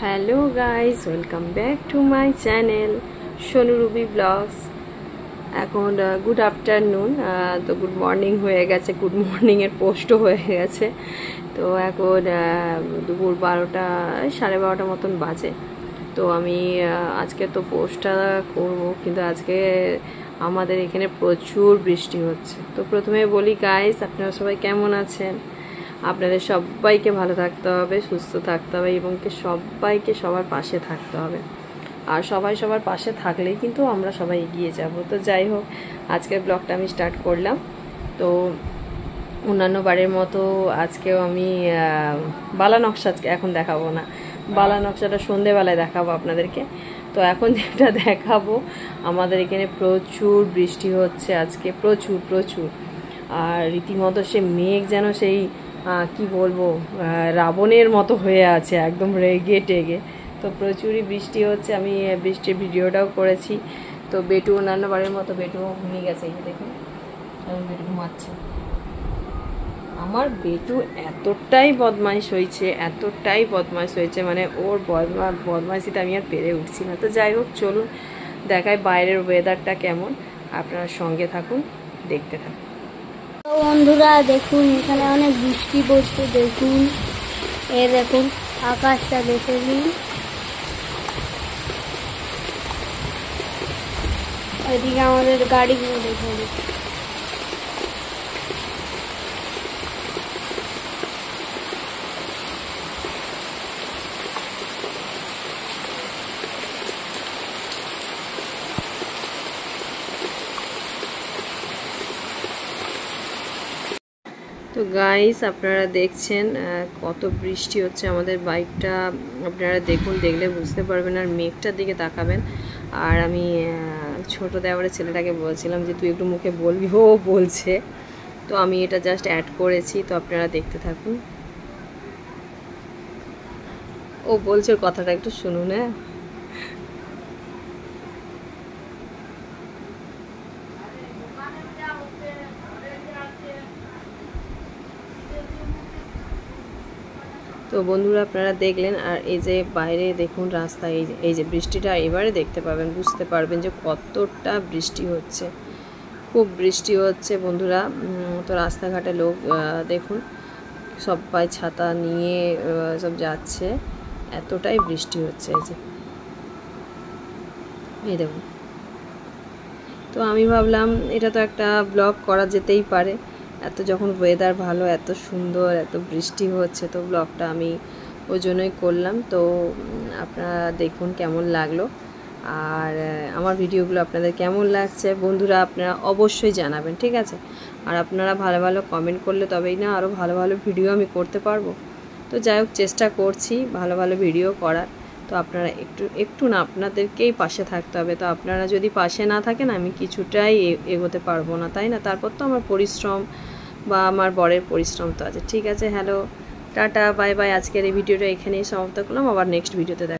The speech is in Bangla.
Hello guys, welcome back to my channel Sonu Ruby vlogs. এখন গুড আফটারনুন, তো গুড মর্নিং হয়ে গেছে, গুড মর্নিংয়ের পোস্টও হয়ে গেছে। তো এখন দুপুর 12টা 12:30 মতন বাজে। তো আমি আজকে তো পোস্টটা করব, কিন্তু আজকে আমাদের এখানে প্রচুর বৃষ্টি হচ্ছে। তো প্রথমে বলি গাইস, আপনারা সবাই কেমন আছেন? আপনাদের সবাইকে ভালো থাকতে হবে, সুস্থ থাকতে হবে এবং সবাইকে সবার পাশে থাকতে হবে। আর সবাই সবার পাশে থাকলেই কিন্তু আমরা সবাই এগিয়ে যাব। তো যাই হোক, আজকের ব্লগটা আমি স্টার্ট করলাম। তো অন্যান্য বারের মতো আজকেও আমি বালা নকশা আজকে এখন দেখাবো না, বালা নকশাটা সন্ধেবেলায় দেখাবো আপনাদেরকে। তো এখন যেটা দেখাবো, আমাদের এখানে প্রচুর বৃষ্টি হচ্ছে আজকে, প্রচুর প্রচুর। আর রীতিমতো সে মেঘ যেন সেই কি বলবো, রাবণের মতো হয়ে আছে, একদম রেগে টেগে। তো প্রচুরই বৃষ্টি হচ্ছে। আমি বৃষ্টির ভিডিওটাও করেছি। তো বেটু অন্যান্য বারের মতো বেটুও ঘুমিয়ে গেছে, এই দেখুন বেটু ঘুমাচ্ছে। আমার বেটু এতটাই বদমাইশ হয়েছে, এতটাই বদমাইশ হয়েছে, মানে ওর বদমাইশিতে আমি আর পেরে উঠছি না। তো যাই হোক, চলুন দেখাই বাইরের ওয়েদারটা কেমন। আপনারা সঙ্গে থাকুন, দেখতে থাকুন। বন্ধুরা দেখুন, এখানে অনেক বৃষ্টি পড়ছে। দেখুন, দেখুন আকাশটা দেখে নিন। ওইদিকে আমাদের গাড়িগুলো দেখে নিন। তো গাইস, আপনারা দেখছেন কত বৃষ্টি হচ্ছে। আমাদের বাইকটা আপনারা দেখুন, দেখলে বুঝতে পারবেন। আর মেঘটার দিকে তাকাবেন। আর আমি ছোট দেওয়ারের ছেলেটাকে বলছিলাম যে তুই একটু মুখে বলবি, ও বলছে। তো আমি এটা জাস্ট অ্যাড করেছি, তো আপনারা দেখতে থাকুন। ও বলছে, কথাটা একটু শুনুন। হ্যাঁ, তো বন্ধুরা আপনারা দেখলেন। আর এই যে বাইরে দেখুন রাস্তা, এই যে বৃষ্টিটা এবারে দেখতে পাবেন, বুঝতে পারবেন যে কতটা বৃষ্টি হচ্ছে। খুব বৃষ্টি হচ্ছে বন্ধুরা। তো রাস্তাঘাটে লোক দেখুন, সবাই ছাতা নিয়ে সব যাচ্ছে, এতটাই বৃষ্টি হচ্ছে। এই দেখুন। তো আমি ভাবলাম এটা তো একটা ব্লগ করা যেতেই পারে, এত যখন ওয়েদার ভালো, এত সুন্দর, এত বৃষ্টি হচ্ছে, তো ব্লগটা আমি ওই জন্যই করলাম। তো আপনারা দেখুন কেমন লাগলো, আর আমার ভিডিওগুলো আপনাদের কেমন লাগছে বন্ধুরা আপনারা অবশ্যই জানাবেন, ঠিক আছে? আর আপনারা ভালো ভালো কমেন্ট করলে তবেই না আরও ভালো ভালো ভিডিও আমি করতে পারবো। তো যাই হোক, চেষ্টা করছি ভালো ভালো ভিডিও করার। তো আপনারা একটু না, আপনাদেরকেই পাশে থাকতে হবে। তো আপনারা যদি পাশে না থাকেন, আমি কিছুটাই এগোতে পারবো না, তাই না? তারপর তো আমার পরিশ্রম বা আমার বরের পরিশ্রম তো আছে। ঠিক আছে, হ্যালো, টাটা, বাই বাই। আজকের এই ভিডিওটা এখানেই সমাপ্ত করলাম। আবার নেক্সট ভিডিওতে দেখা।